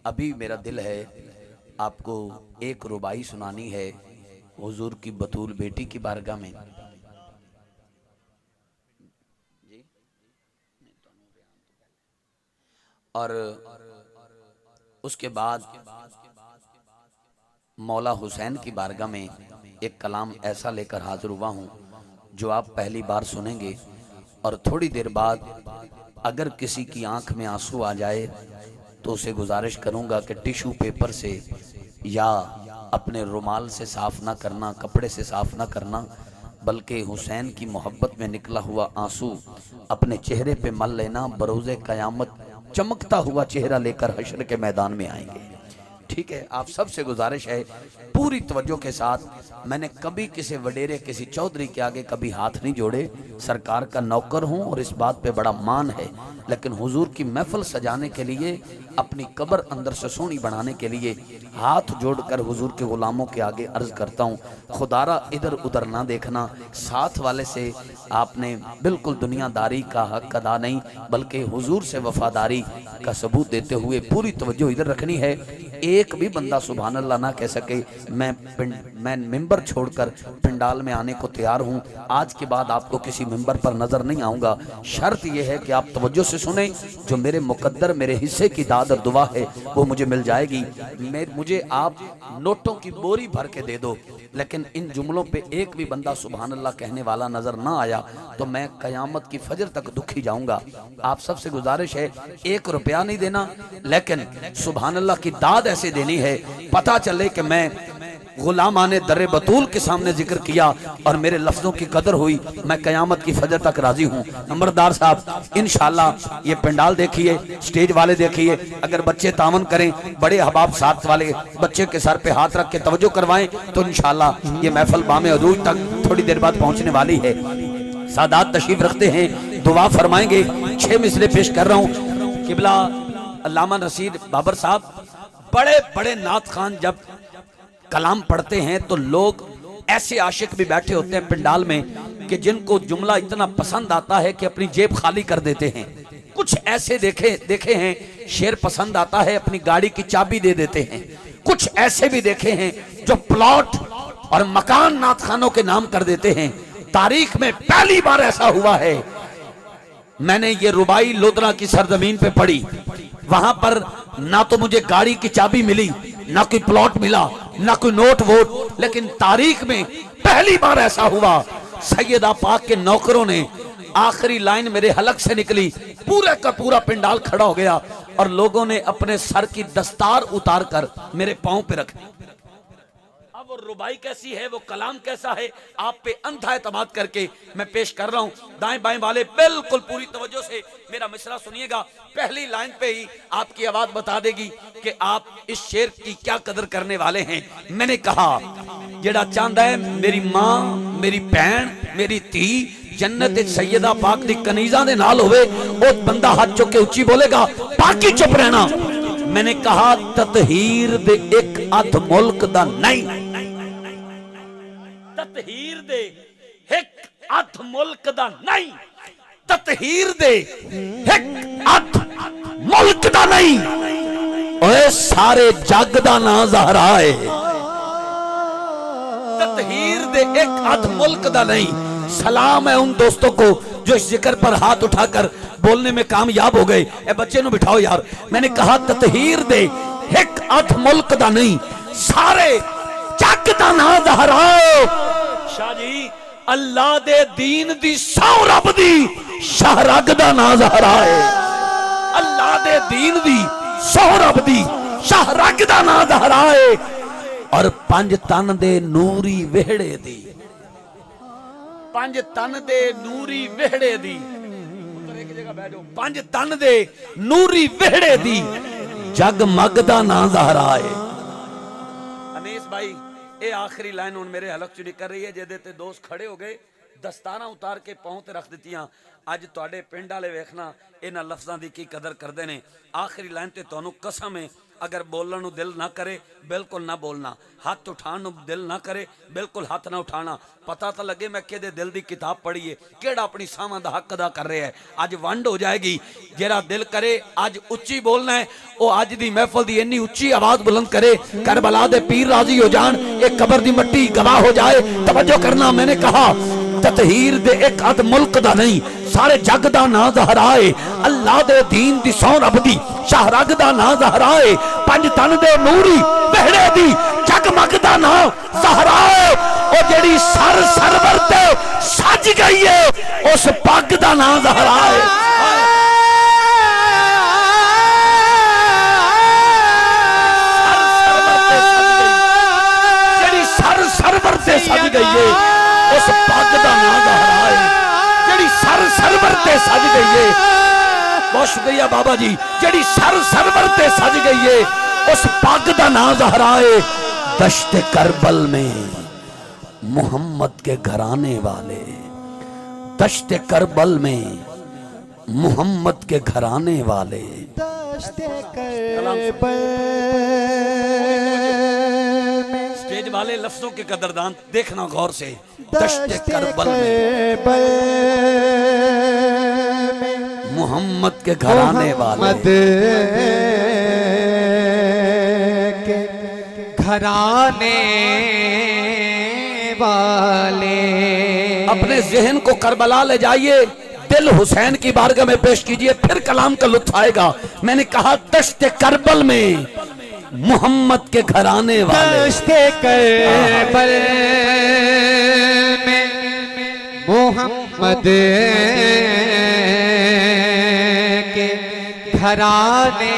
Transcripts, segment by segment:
अभी मेरा दिल है आपको एक रुबाई सुनानी है हुजूर की बतूल बेटी की बारगाह में। और उसके बाद मौला हुसैन की बारगाह में एक कलाम ऐसा लेकर हाजिर हुआ हूँ जो आप पहली बार सुनेंगे। और थोड़ी देर बाद अगर किसी की आंख में आंसू आ जाए तो उसे गुजारिश करूंगा कि टिश्यू पेपर से या अपने रुमाल से साफ ना करना, कपड़े से साफ ना करना, बल्कि हुसैन की मोहब्बत में निकला हुआ आंसू अपने चेहरे पे मल लेना। बरोज़े क़यामत चमकता हुआ चेहरा लेकर हश्र के मैदान में आएंगे। ठीक है, आप सबसे गुजारिश है पूरी तवज्जो के साथ। मैंने कभी किसी वडेरे, किसी चौधरी के आगे कभी हाथ नहीं जोड़े। सरकार का नौकर हूँ और इस बात पे बड़ा मान है, लेकिन हुजूर की महफिल सजाने के लिए, अपनी कब्र अंदर से सोनी बनाने के लिए हाथ जोड़कर हुजूर के गुलामों के आगे अर्ज करता हूँ, खुदारा इधर उधर ना देखना। साथ वाले से आपने बिल्कुल दुनियादारी का हक अदा नहीं, बल्कि हुजूर से वफादारी का सबूत देते हुए पूरी तवज्जो इधर रखनी है। एक भी बंदा सुभान अल्लाह ना कह सके मैं मिंबर छोड़कर पिंडाल में आने को तैयार हूँ। आज के बाद आपको किसी मिंबर पर नजर नहीं आऊंगा। शर्त यह है कि आप तवज्जो से सुने। जो मेरे मुकद्दर, मेरे हिस्से की दाद और दुआ है वो मुझे मिल जाएगी। मुझे आप नोटों की बोरी भर के दे दो, लेकिन इन जुमलों पे एक भी बंदा सुभान अल्लाह कहने वाला नजर ना आया तो मैं कयामत की फजर तक दुखी जाऊंगा। आप सबसे गुजारिश है, 1 रुपया नहीं देना, लेकिन सुभान अल्लाह की दाद ऐसे देनी है पता चले कि मैं गुलामाने दर्रे बतूल के सामने जिक्र किया और मेरे लफ्जों की कदर हुई। मैं कयामत की फजर तक राजी हूँ। नंबरदार साहब, इंशाल्लाह ये पंडाल देखिए, स्टेज वाले देखिए, अगर बच्चे तावन करें, बड़े अहबाब साथ वाले बच्चे के सर पे हाथ रख के तवज्जो करवाएं तो इंशाल्लाह ये महफिल बामे अरूज तक थोड़ी देर बाद पहुंचने वाली है। सादात तशरीफ रखते हैं, दुआ फरमाएंगे। 6 मिसरे पेश कर रहा हूँ। किबला अल्लामा नसीर बाबर साहब, बड़े बड़े नात खान जब कलाम पढ़ते हैं तो लोग ऐसे आशिक भी बैठे होते हैं पंडाल में कि जिनको जुमला इतना पसंद आता है कि अपनी जेब खाली कर देते हैं। कुछ ऐसे देखे हैं शेर पसंद आता है अपनी गाड़ी की चाबी दे देते हैं। कुछ ऐसे भी देखे हैं जो प्लॉट और मकान नात खानों के नाम कर देते हैं। तारीख में पहली बार ऐसा हुआ है। मैंने ये रुबाई लोधरा की सरजमीन पे पढ़ी, वहां पर ना तो मुझे गाड़ी की चाबी मिली, ना कोई प्लॉट मिला, ना कोई नोट वोट, लेकिन तारीख में पहली बार ऐसा हुआ। सैयदा पाक के नौकरों ने आखिरी लाइन मेरे हलक से निकली, पूरा का पूरा पिंडाल खड़ा हो गया और लोगों ने अपने सर की दस्तार उतार कर मेरे पांव पे रख दी। अब वो रुबाई कैसी है, वो कलाम कैसा है, आप पे अंधा एतमाद करके मैं पेश कर रहा हूँ। दाएं बाएं वाले बिल्कुल पूरी तवज्जो से मेरा मिसरा सुनिएगा। पहली लाइन पे ही आपकी आवाज बता देगी कि आप इस शेर की क्या कदर करने वाले हैं। मैंने कहा, जेड़ा चाहता है मेरी मां, मेरी भैन, मेरी धी जन्नत सैयदा पाक दी कनीजा दे नाल होवे, वो बंदा हाथ चुक के उच्ची बोलेगा, बाकी चुप रहना। मैंने कहा, ततहीर दे एक अध मुल्क दा नहीं, ततहीर दे एक अध मुल्क दा नहीं, ततहीर दे एक अध मुल्क दा नहीं, ओए सारे जग दा ना ज़हरा है। ततहीर दे एक अध मुल्क दा नहीं। सलाम है उन दोस्तों को जो इस जिक्र पर हाथ उठाकर बोलने में कामयाब हो गए। ए बच्चे नु बिठाओ यार। मैंने कहा, ततहीर दे एक अध मुल्क दा नहीं, सारे जग दा ना ज़हराओ। शाह जी, अल्लाह दे दीन दी सौ रब दी शाहरग दा ना ज़हरा है। अल्लाह दे दीन दी सौ रब दी शाहरग दा ना ज़हरा है। और 5 तन दे नूरी वेहड़े दी, 5 तन दे नूरी वेहड़े दी, 5 तन दे नूरी वेहड़े दी जगमग दा ना ज़हरा है। अनीस भाई, ये आखिरी लाइन हुण मेरे हलक च निकल रही है, जेदे ते दोस्त खड़े हो गए। दस्ताना उतार के पाँव ते रख दित्तियां। अज तुहाडे पिंड वाले वेखना इन्हां लफ्ज़ां दी की कदर करते ने। आखिरी लाइन ते तुहानूं कसम है, अगर बोलण नूं दिल ना करे बिल्कुल ना बोलना, हाथ उठाण नूं दिल ना करे बिल्कुल हाथ ना उठाना। पता तो लगे मैं किहदे दिल दी किताब पढ़ी है, किहड़ा अपनी सावां दा हक अदा कर रहा है। अज वंड हो जाएगी, जेड़ा दिल करे अज उच्ची बोलना है वो अज दी महफिल दी इन्नी उच्ची आवाज बुलंद करे, करबला दे पीर राजी हो जान, एक कबर दी मट्टी गवाह हो जाए। तवज्जो करना, मैंने कहा ततहीर दे एक अद मुल्क दा नहीं सारे जग दा ना दहराए, अल्लाह दे दीन दी सौ रब दी शाहरग दा ना दहराए, पंज तन दे नूरी बहड़े दी जगमग दा ना सहराए, ओ जेड़ी सर सरवर ते सज गई है उस पग दा ना दहराए। जेड़ी सर सरवर ते सज गई है उस पग दा ना दहराए, जेड़ी सर सरवर ते सज गई है। बहुत शुक्रिया बाबा जी, जेड़ी सर सरवर ते सज गई है उस पग दा ना दहराए। दश्त करबल में मोहम्मद के घराने वाले, दश्त करबल में मोहम्मद के घराने वाले, दश्त करबल स्टेज वाले लफ्जों के कदरदान देखना गौर से। दश्त करबल में मोहम्मद के घराने वाले, घराने वाले। अपने जहन को करबला ले जाइए, दिल हुसैन की बारगाह में पेश कीजिए, फिर कलाम का लुत्फ आएगा। मैंने कहा दश्त करबल में मोहम्मद के घराने वाले, दश्त करबल में मोहम्मद के घराने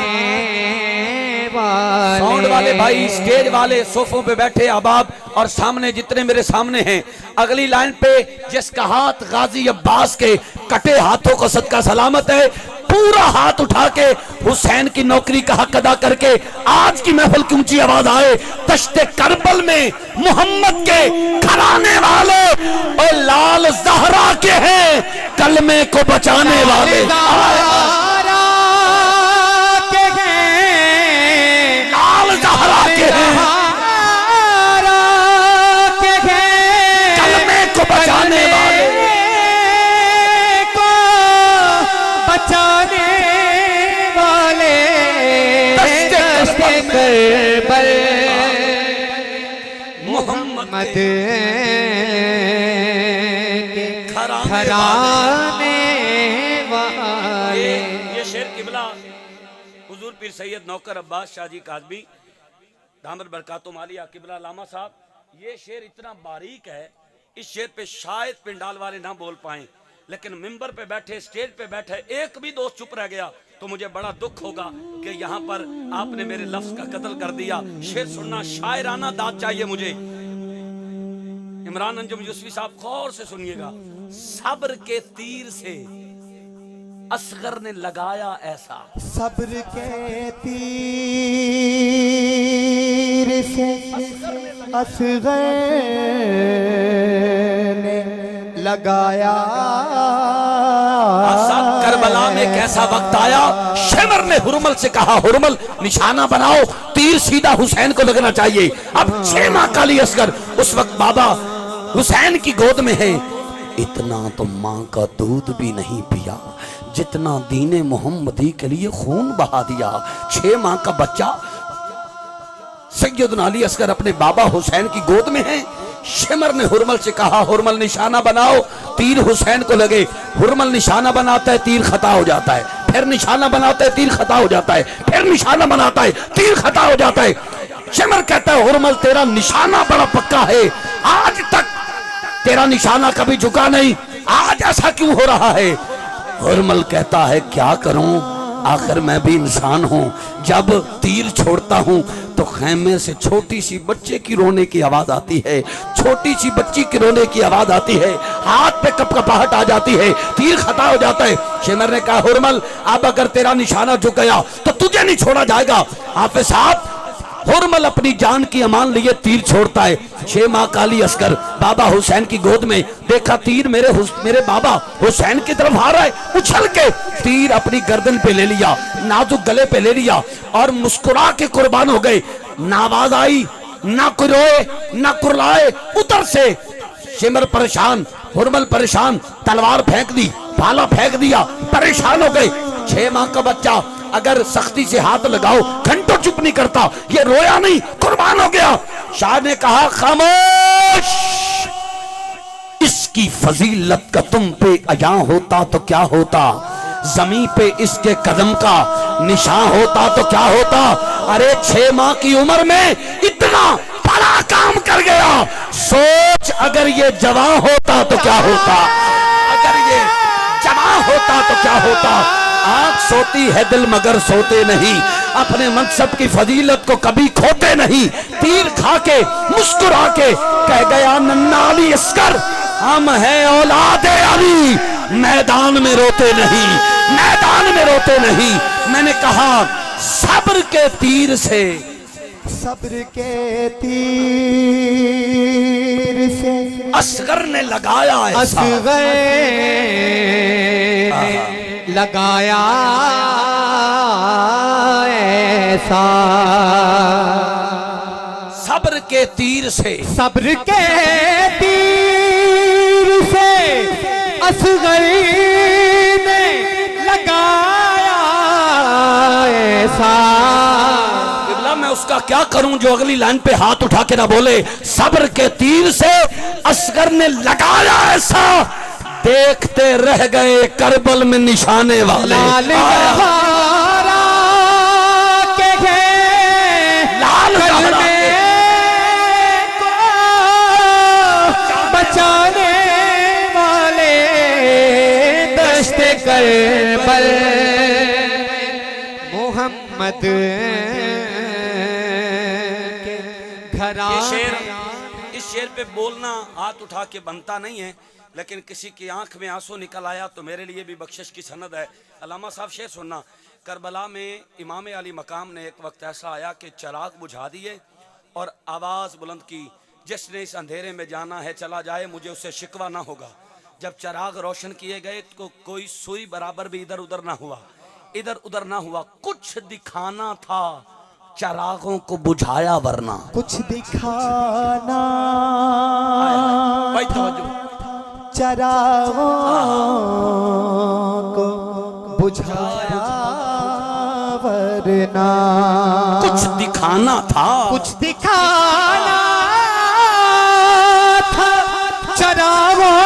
वाले। साउंड वाले भाई, स्टेज वाले, सोफों पे बैठे अहबाब और सामने जितने मेरे सामने हैं, अगली लाइन पे जिसका हाथ गाजी अब्बास के कटे हाथों को सदका सलामत है, पूरा हाथ उठा के हुसैन की नौकरी का हक अदा करके आज की महफिल की ऊंची आवाज आए। दश्ते करबल में मोहम्मद के घराने वाले और लाल ज़हरा के हैं कलमे को बचाने वाले। कलमे को बचाने वाले, को बचाने वाले। दश्ते करबल मोहम्मद के घराने वाले। ये शेर किबला हुजूर पीर सैयद नौकर अब्बास शाह जी काज़मी दामद बरकातुहू मालिया किबला लामा साहब, ये शेर इतना बारीक है, इस शेर पे शायद पिंडाल वाले ना बोल पाए, लेकिन मिंबर पे बैठे, स्टेज पे बैठे एक भी दोस्त चुप रह गया तो मुझे बड़ा दुख होगा कि यहाँ पर आपने मेरे लफ्ज का कत्ल कर दिया। शेर सुनना, शायराना दाद चाहिए मुझे। इमरान अंजुम यूसुफी साहब गौर से सुनिएगा। सब्र के तीर से असगर ने लगाया ऐसा, सब्र के तीर से असगर ने लगाया। करबला में कैसा वक्त आया, शेमर ने हुरमल से कहा हुरमल निशाना बनाओ, तीर सीधा हुसैन को लगना चाहिए। अब 6 माह का अली असगर उस वक्त बाबा हुसैन की गोद में है। इतना तो माँ का दूध भी नहीं पिया जितना दीने मोहम्मदी के लिए खून बहा दिया। 6 माह का बच्चा सैयदना अली असगर अपने बाबा हुसैन की गोद में है। शेमर ने हुरमल से कहा हुरमल निशाना बनाओ, तीर हुसैन को लगे। हुरमल निशाना बनाता है, तीर खता हो जाता है, फिर निशाना बनाता है, तीर खता हो जाता है, फिर निशाना बनाता है, तीर खता हो जाता है। शेमर कहता है हुरमल तेरा निशाना बड़ा पक्का है, आज तक तेरा निशाना कभी झुका नहीं, आज ऐसा क्यों हो रहा है? हुरमल कहता है क्या करूं, आखिर मैं भी इंसान हूं। जब तीर छोड़ता हूं तो खैमे से छोटी सी बच्चे की रोने की आवाज आती है, छोटी सी बच्ची की रोने की आवाज आती है, हाथ पे कपकपाहट आ जाती है, तीर खता हो जाता है। शेमर ने कहा हुरमल अब अगर तेरा निशाना झुक गया तो तुझे नहीं छोड़ा जाएगा। हाफिज साहब हुरमल अपनी जान की अमान लिए तीर छोड़ता है। 6 माह काली अस्कर बाबा हुसैन की गोद में देखा तीर मेरे बाबा हुसैन की तरफ आ रहा है, उछल के तीर अपनी गर्दन पे ले लिया, नाजुक गले पे ले लिया और मुस्कुरा के कुर्बान हो गए। ना आवाज आई, ना कोई रोए, ना कुरलाए। उधर से शिमर परेशान, हुरमल परेशान, तलवार फेंक दी, भाला फेंक दिया, परेशान हो गए। 6 माह का बच्चा अगर सख्ती से हाथ लगाओ घंटों चुप नहीं करता, ये रोया नहीं, कुर्बान हो गया। शाह ने कहा खामोश, इसकी फजीलत का तुम पे अया होता तो क्या होता, जमीन पे इसके कदम का निशान होता तो क्या होता। अरे 6 माह की उम्र में इतना बड़ा काम कर गया, सोच अगर ये जवान होता तो क्या होता, अगर ये जवान होता तो क्या होता। आंख सोती है दिल मगर सोते नहीं, अपने मनसब की फजीलत को कभी खोते नहीं। तीर खा के मुस्कुरा के कह गया नन्ना अली अस्कर, हम हैं औलादे अली, मैदान में रोते नहीं, मैदान में रोते नहीं। मैंने कहा सब्र के तीर से, सब्र के तीर से असगर ने लगाया ऐसा, असगर ने लगाया ऐसा। सब्र के तीर से, सब्र के तीर से असगर ने लगाया ऐसा। मैं उसका क्या करूं जो अगली लाइन पे हाथ उठा के ना बोले। सब्र के तीर से असगर ने लगाया ऐसा, देखते रह गए करबल में निशाने वाले। लाल के लाल को बचाने वाले दश्ते करबल मोहम्मद इस शेर पे बोलना हाथ उठा के बनता नहीं है, लेकिन किसी की आंख में आंसू निकल आया तो मेरे लिए भी बख्शिश की सनद है। अल्लामा साहब शेर सुनना, करबला में इमाम अली मकाम ने एक वक्त ऐसा आया कि चिराग बुझा दिए और आवाज़ बुलंद की, जिसने इस अंधेरे में जाना है चला जाए, मुझे उससे शिकवा ना होगा। जब चिराग रोशन किए गए तो कोई सुई बराबर भी इधर उधर ना हुआ, इधर उधर ना हुआ। कुछ दिखाना था चिरागों को बुझाया वरना, कुछ दिखाना चिरागों को बुझाया वरना। कुछ दिखाना था, कुछ दिखाना था चिरागों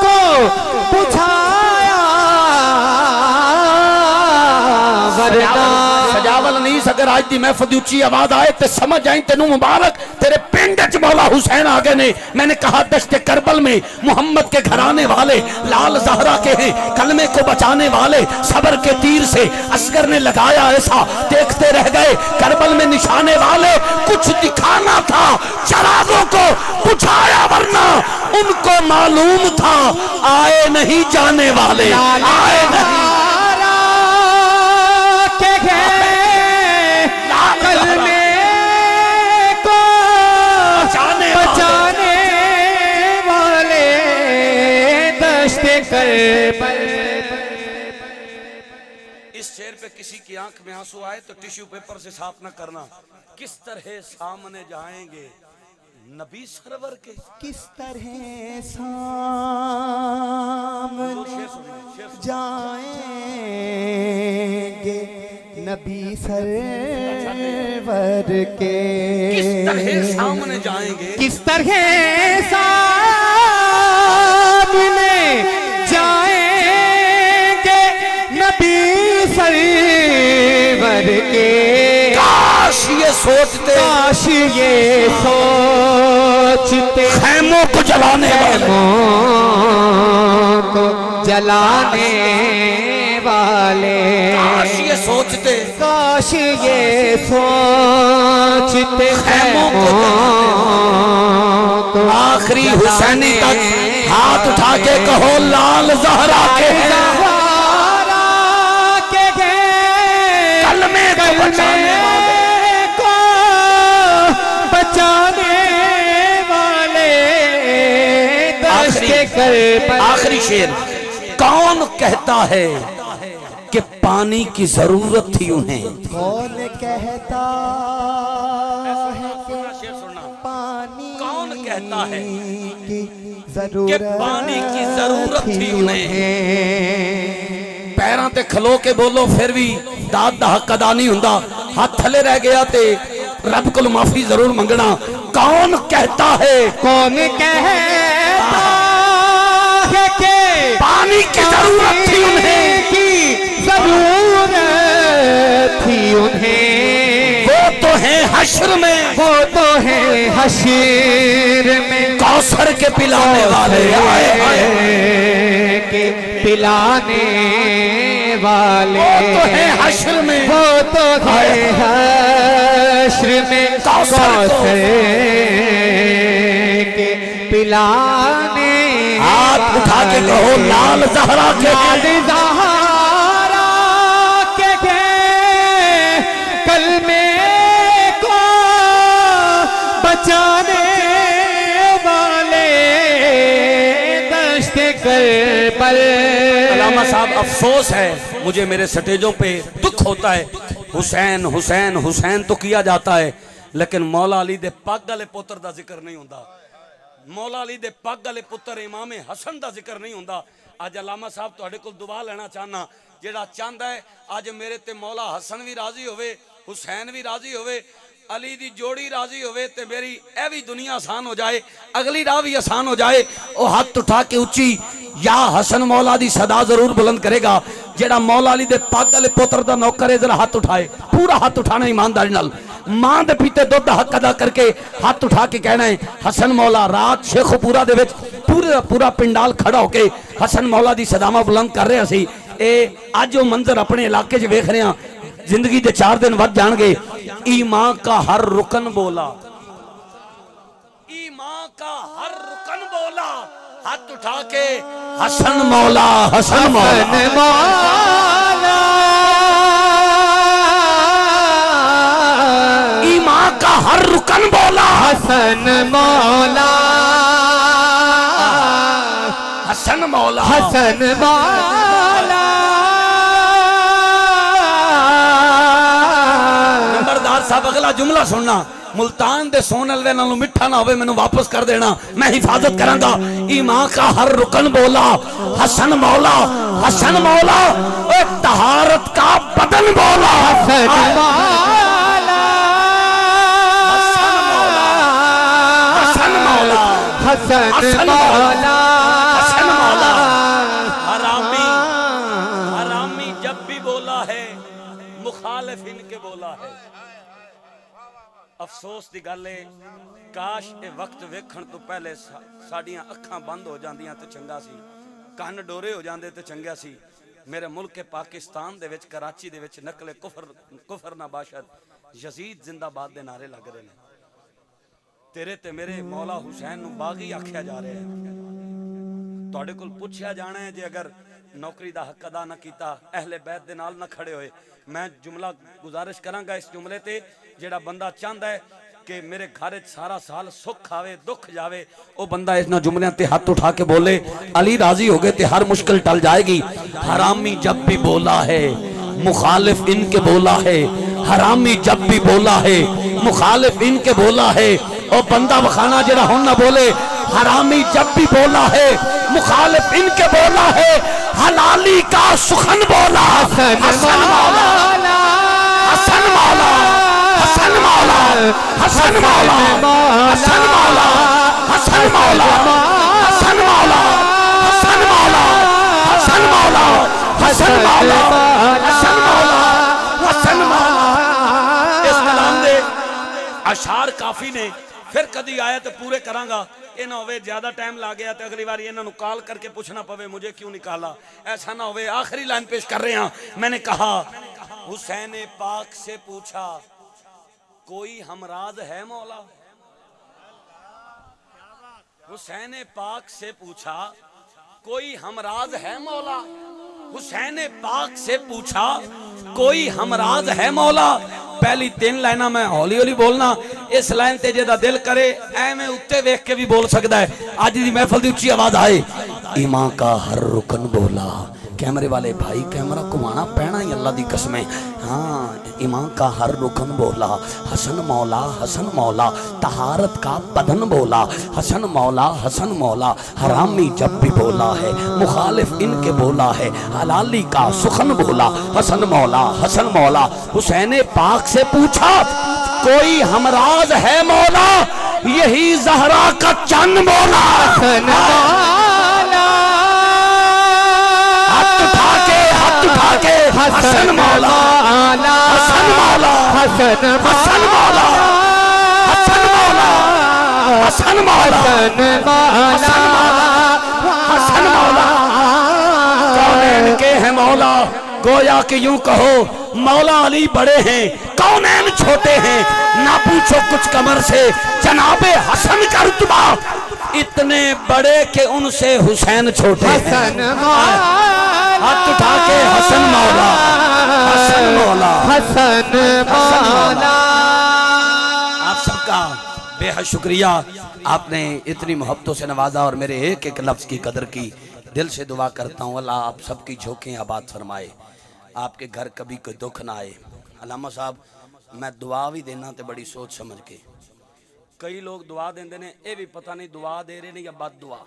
को बुझाया वरना। सजावल नहीं सगर आज दी महफिल दी उच्ची आवाज आए ते समझ आई तेनू मुबारक तेरे पिंड च मौला हुसैन आ गए ने। मैंने कहा दश्ते करबल में मोहम्मद के घराने वाले लाल ज़हरा के हैं, कलमे को बचाने वाले। सब्र के तीर से असगर ने लगाया ऐसा, देखते रह गए करबल में निशाने वाले। कुछ दिखाना था चिरागों को बुझाया वरना, उनको मालूम था आए नहीं जाने वाले, आए नहीं इस शेर पे किसी की आंख में आंसू आए तो टिश्यू पेपर से साफ न करना। किस तरह सामने जाएंगे नबी सरवर के, किस तरह सामने जाएंगे नबी सरवर के। किस तरह सामने जाएंगे, किस तरह सामने जाएंगे नबी सरवर के। काश ये सोचते, काश ये सोचते खैमों को जलाने वाले, को जलाने वाले। काश ये सोचते, काश ये सोचते खैमों को आखिरी हुसैनी तक हाथ उठा के कहो लाल ज़हरा के कलमे को बचाने वाले, कर आखिरी शेर, कौन कहता है कि पानी की जरूरत थी उन्हें? कौन कहता है कि पानी कौन कहता है की कि जरूरत पानी की जरूरत थी उन्हें? उन्हें। पैरों ते खलो के बोलो फिर भी दाद दा हक अदा नहीं हुंदा। हाथ थले रह गया ते रब को माफी जरूर मंगना। कौन कहता है, कौन कहता है कि पानी की जरूरत थी उन्हें? की जरूरत थी उन्हें। वो तो है हश्र में, वो तो है हशीर में कौसर के पिलाने वाले। आए, आए। के पिलाने वाले। वो तो है हश्र में, वो तो है हश्र में कौसर को। के पिलाने। हाथ उठा के कहो लाल जहरा के। लाल ज़हरा के कलमे को बचाने वाले दश्त करबल। अल्लामा साहब, अफसोस है मुझे, मेरे स्टेजों पे दुख होता है। हुसैन हुसैन हुसैन तो किया जाता है, लेकिन मौला अली दे पग वाले पुत्र का जिक्र नहीं होता। मौला अली दे पग वाले पुत्र इमाम हसन का जिक्र नहीं होता। अज अल्लामा साहब तुहाडे कोल दुआ लेना चाहना, जेड़ा चाहता है अज मेरे ते मौला हसन भी राजी होवे, हुसैन भी राजी होवे, अली दी जोड़ी राजी होवे, ते मेरी ए भी दुनिया आसान हो जाए, अगली राह भी आसान हो जाए। ओ हाथ उठा के उच्ची या हसन मौला दी सदा जरूर बुलंद करेगा। जेड़ा मौला अली दे पग वाले पुत्र दा नौकर है, जरा हाथ उठाए, पूरा हाथ उठाना ईमानदारी नाल। मां दे पीते दुध हक अदा करके हाथ उठा के कहना है हसन मौला। रात शेखुपुरा दे विच पूरा पिंडाल खड़ा होके हसन मौला दी सदामा बुलंद कर रहे सी। ए अज वो मंजर अपने इलाके च वेख रहे हैं, जिंदगी दे 4 दिन वध जाणगे। ईमां का हर रुकन बोला, ईमां का हर रुकन बोला। हाथ उठा के हसन मौला, हसन मौला। ईमां का हर रुकन बोला, हसन मौला, हसन मौला, हसन मौला। नंबरदार साहब, अगला जुमला सुनना। मुल्तान दे सोन अलवे नालों मिठा ना होवे, मैनू वापस कर देना, मैं हिफाजत करांगा। ईमां का हर रुकन बोला, हसन मौला, हसन मौला। ओए तहारत का बदन बोला, हसन मौला, हसन मौला, हसन मौला, हसन मौला। हसन मौला। हरामी, हरामी जब भी बोला है मुखालिफ इनके बोला है। अफसोस की गल है, काश ये वक्त वेखण तो पहले साड़ियां अखां बंद हो जांदियां तो चंगा सी, कन्न डोरे हो जांदे तो चंगा सी। मेरे मुल्क पाकिस्तान दे विच, कराची दे विच नकले कुफर ना बाशद यजीद जिंदाबाद दे नारे लग रहे हैं। तेरे ते मेरे मौला हुसैन नूं बागी आख्या जा रहा है। तुहाडे कोल पुछया जाना है, जे अगर नौकरी दा हक अदा ना कीता, अहले बैत दे नाल ना खड़े होए। मैं जुमला गुजारिश करांगा इस जुमले ते, जेड़ा बंदा चाहता है कि मेरे घर सारा साल सुख आवे दुख जावे, वो बंदा इस जुमलियां ते हाथ उठा के बोले अली राजी हो गए ते हर मुश्किल टल जाएगी। हरामी जब भी बोला है मुखालिफ इनके बोला है, हरामी जब भी बोला है मुखालिफ इनके बोला है। और बंदा बखाना जेड़ा हुन ना बोले, हरामी जब भी बोला है मुखालिफ इनके बोला है। हलाली का सुखन बोला, हसन मौला, हसन मौला, हसन मौला, हसन मौला, हसन मौला, हसन मौला, हसन मौला, हसन मौला, हसन मौला, हसन मौला, हसन मौला, हसन मौला। इस कलाम दे अशार काफी ने, फिर कदी आया तो पूरे करांगा। ये ना होवे ज्यादा टाइम ला गया तो अगली बार इन्होंने कॉल करके पूछना पवे मुझे क्यों निकाला, ऐसा ना होवे। आखिरी लाइन पेश कर रहे हैं। मैंने कहा हुसैन पाक से पूछा कोई हमराज है मौला। हुसैन पाक से पूछा कोई हमराज है मौला। हुसैन पाक से पूछा कोई हमराज है मौला। पहली 3 लाइना मैं हौली हौली बोलना, इस लाइन ते जेदा दिल करे एवें उत्ते वेख के भी बोल सकता है। अज दी महफिल दी उच्ची आवाज आए, ईमान का हर रुकन बोला। कैमरे वाले भाई कैमरा घुमाना पैना ही, अल्लाह दी कसम है। हाँ, ईमान का हर रुकन बोला, हसन मौला तहारत का बदन बोला, हसन मौला हरामी जब भी बोला है, मुखालिफ इनके बोला है, हलाली का सुखन बोला, हसन मौला। हुसैन पाक से पूछा कोई हमराज है मौला, यही जहरा का चंद बोला। हाथ उठा के हसन मौला, हसन मौला, हसन मौला, हसन मौला, हसन मौला, हसन मौला। कौनैन के हैं मौला, गोया कि यूं कहो मौला अली बड़े हैं, कौनैन छोटे हैं। ना पूछो कुछ कमर से, जनाबे हसन का रुतबा इतने बड़े के उनसे हुसैन छोटे हैं। हाथ उठा के हसन मौला, हसन मौला, हसन मौला। आप सबका बेहद शुक्रिया, आपने इतनी मोहब्बतों से नवाजा और मेरे एक एक लफ्ज की कदर की। दिल से दुआ करता हूँ अल्लाह आप सबकी झोंकें आबाद फरमाए, आपके घर कभी कोई दुख ना आए। अल्लामा साहब मैं दुआ भी देना तो बड़ी सोच समझ के, कई लोग दुआ देंगे ने ये भी पता नहीं दुआ दे रहे ने या बद दुआ।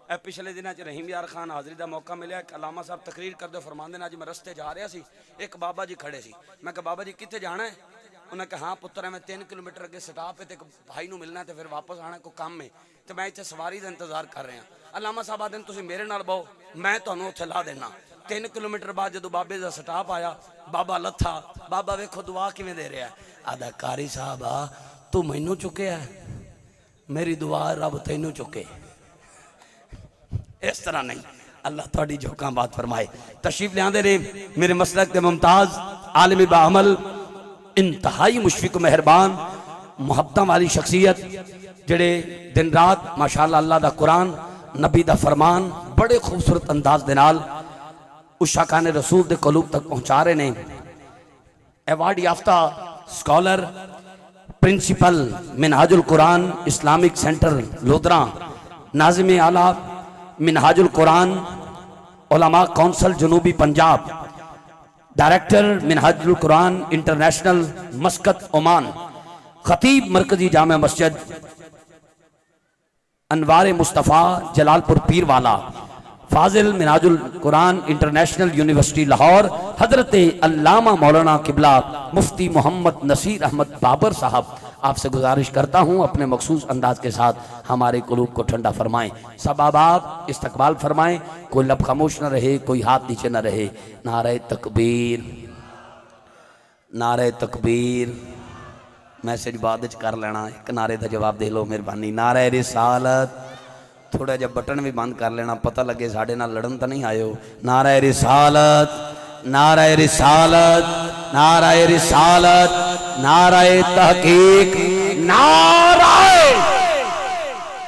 पिछले दिनों रहीम यार खान हाजरी का मौका मिले, अलामा साहब तकरीर करते फरमाते ने, अज मैं रस्ते जा रहा सी, एक बाबा जी खड़े सी, मैं कहा बाबा जी कितने जाना है? उन्हें कहा हाँ पुत्र मैं 3 किलोमीटर अगे स्टॉप है, तो भाई नूं मिलना है, तो फिर वापस आना कोई काम है, तो मैं इतने सवारी का इंतजार कर रहा। अलामा साहब आदि तुम मेरे नाल बहो, मैं तुम्हें उत्थे ला देना। 3 किलोमीटर बाद जो बाबे का स्टॉप आया, बाबा लथा, बाबा वेखो दुआ किवें दे रहा है। आदा कारी साहब आ तू मैनू चुके है, मेरी दुआ रब तैनू चुके। इस तरह नहीं, अल्लाह थोड़ी झोंका बात फरमाए। तशरीफ लियादे ने मेरे मसलक के मुमताज आलिम बाअमल, इंतहाई मुशफिक मेहरबान, मुहब्बतां वाली शख्सियत, जेड़े दिन रात माशाअल्लाह अल्लाह दा कुरान नबी दा फरमान बड़े खूबसूरत अंदाज दे नाल उशाकाने रसूल दे कलूब तक पहुंचा रहे ने। अवार्ड याफ्ता scholar, principal Minhajul Quran Islamic centre Lodhran, नाज़िम आला मिनहाजुल कुरान उलमा कौंसल जनूबी Punjab, director Minhajul Quran international Muscat Oman, खतीब मरकजी जामे मस्जिद अनवार मुस्तफ़ा जलालपुर पीरवाला, फाजिल मिनहाजुल कुरान इंटरनेशनल यूनिवर्सिटी लाहौर, हजरत अल्लामा मौलाना किबला मुफ्ती मोहम्मद नसीर अहमद बाबर साहब, आपसे गुजारिश करता हूँ अपने मखसूस अंदाज के साथ हमारे कुलूब को ठंडा फरमाएं। सब आबाद इस्तकबाल फरमाएं, कोई लब खामोश न रहे, कोई हाथ नीचे न रहे। नारे तकबीर, नारे तकबीर। मैसेज बाद कर लेना, एक नारे का जवाब दे लो मेहरबानी। नारे रिसालत, थोड़ा जहा बटन भी बंद कर लेना, पता लगे साढ़े नाल लड़न तो नहीं आयो। नारे रिसालत, नारे रिसालत, नारे रिसालत, नारे तहकीक, नारे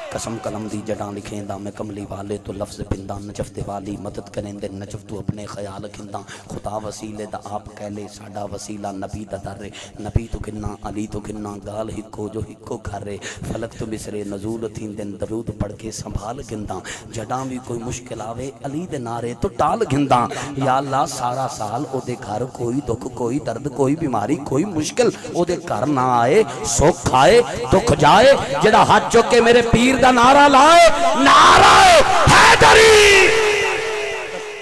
कसम कलम दी जड़ा लिखेंदा मैं कमली वाले तो लफ्ज पिंदा, नजफ दे वाली मदद करेंदे नजफ तू अपने ख्याल खिंदा, खुदा वसीले दा आप कहले साडा वसीला नबी दा दर, नबी तो किन्ना अली तो किन्ना गाल हिको जो हिको घरे, फलक तो मिसरे नजूल थी दिन दरूद पढ़ के संभाल गिंदा, जड़ा भी कोई मुश्किल आवे अली दे नारे तो टाल गिंदा। या अल्लाह सारा साल ओदे घर कोई दुख कोई दर्द कोई बीमारी कोई मुश्किल ओदे घर ना आए, सुख आए दुख जाए। जेड़ा हाथ चुक के मेरे पीर दा नारा लाए, नारा हैदरी,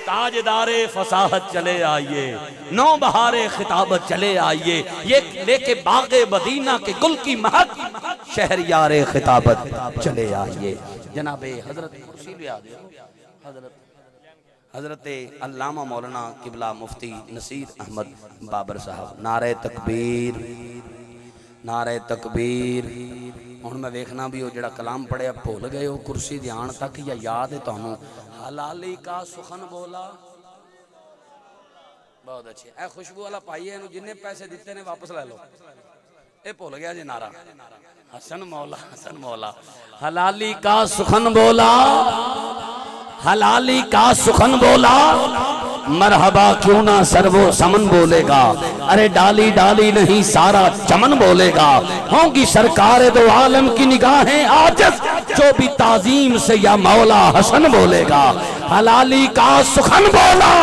ताजदारे फसाहत चले आइए, नौ बहारे खिताबत चले आइए, ये लेके बागे मदीना के गुल की महक शहरियारे खिताबत चले आइए। जनाबे हजरत हजरत अल्लामा मौलाना किबला मुफ्ती नसीर अहमद बाबर साहब। नारे तकबीर, नारे तकबीर। हुण मैं वेखना भी वो जड़ा कलाम पढ़िया भुल गए हो कुर्सी ध्यान तक या याद है तुहानू? हलाली का सुखन बोला, बहुत अच्छे। ए खुशबू वाला भाई है, जिन्ने पैसे दिते ने वापस ले लो, ये भुल गया जी नारा। हसन मौला, हसन मौला। हलाली का सुखन बोला, हलाली का सुखन बोला, मरहबा क्यों ना सर्वो समन बोलेगा, अरे डाली डाली नहीं सारा चमन बोलेगा। होंगी सरकार दो आलम की निगाहें आजिज़, जो भी ताजीम से या मौला हसन बोलेगा। हलाली का सुखन बोला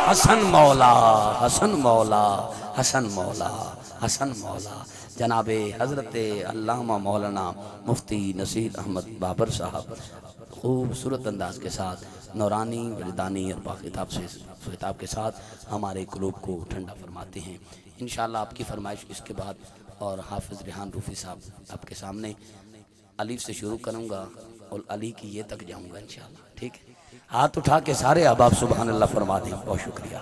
हसन मौला, हसन मौला, हसन मौला, हसन मौला। जनाबे हजरत अल्लामा मौलाना मुफ्ती नसीर अहमद बाबर साहब खूबसूरत अंदाज के साथ नौरानी वजदानी और बाखिताब से खिताब के साथ हमारे कुलूब को ठंडा फरमाते हैं। इंशाअल्लाह आपकी फरमाइश इसके बाद और हाफिज़ रेहान रूफ़ी साहब आपके सामने अलीफ से शुरू करूँगा और अली की ये तक जाऊँगा इंशाअल्लाह। ठीक है, हाथ उठा के सारे अहबाब सुबहान अल्लाह फरमा दें। बहुत शुक्रिया।